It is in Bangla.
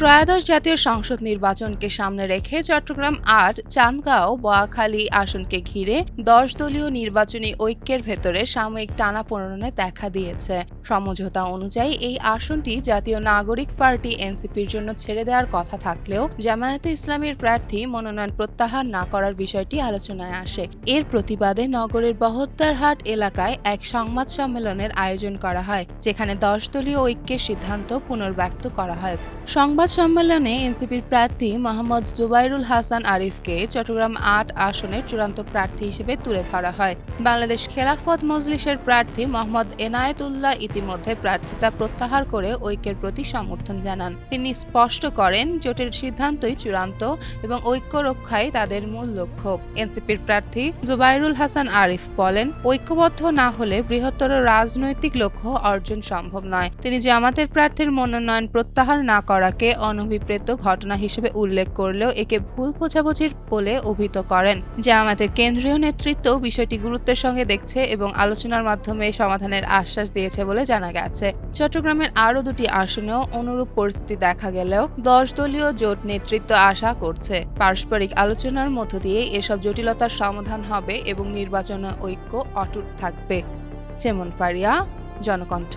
ত্রয়োদশ জাতীয় সংসদ নির্বাচনকে সামনে রেখে চট্টগ্রাম ৮, চান্দগাঁও, বোয়াখালী আসনকে ঘিরে ১০ দলীয় নির্বাচনী ঐক্যের ভেতরে সাময়িক টানাপোড়েন দেখা দিয়েছে। সমঝোতা অনুযায়ী এই আসনটি জাতীয় নাগরিক পার্টি এনসিপির জন্য ছেড়ে দেওয়ার কথা থাকলেও জামায়াতে ইসলামীর প্রার্থী মনোনয়ন প্রত্যাহার না করার বিষয়টি আলোচনায় আসে। এর প্রতিবাদে নগরের বহদ্দারহাট এলাকায় এক সংবাদ সম্মেলনের আয়োজন করা হয়, যেখানে ১০ দলীয় ঐক্যের সিদ্ধান্ত পুনর্ব্যক্ত করা হয়। সংবাদ সম্মেলনে এনসিপির প্রার্থী মোহাম্মদ জুবাইরুল হাসান আরিফকে চট্টগ্রাম ৮ আসনের চূড়ান্ত প্রার্থী হিসেবে তুলে ধরা হয়। বাংলাদেশ খেলাফত মজলিসের প্রার্থী মোহাম্মদ এনায়েতুল্লাহ ইতিমধ্যে প্রার্থিতা প্রত্যাহার করে ঐক্যের প্রতি সমর্থন জানান। তিনি স্পষ্ট করেন, জোটের সিদ্ধান্তই চূড়ান্ত এবং ঐক্য রক্ষাই তাদের মূল লক্ষ্য। এনসিপির প্রার্থী জুবাইরুল হাসান আরিফ বলেন, ঐক্যবদ্ধ না হলে বৃহত্তর রাজনৈতিক লক্ষ্য অর্জন সম্ভব নয়। তিনি জামাতের প্রার্থীর মনোনয়ন প্রত্যাহার না করাকে অনভিপ্রেত ঘটনা হিসেবে উল্লেখ করলেও একে ভুল বোঝাবুঝির বলে অভিহিত করেন। জামায়াতের কেন্দ্রীয় নেতৃত্ব বিষয়টি গুরুত্বের সঙ্গে দেখছে এবং আলোচনার মাধ্যমে সমাধানের আশ্বাস দিয়েছে বলে জানা গেছে। চট্টগ্রামের আরও দুটি আসনেও অনুরূপ পরিস্থিতি দেখা গেলেও ১০ দলীয় জোট নেতৃত্ব আশা করছে পারস্পরিক আলোচনার মধ্য দিয়ে এসব জটিলতার সমাধান হবে এবং নির্বাচনে ঐক্য অটুট থাকবে। চেমন ফারিয়া, জনকণ্ঠ।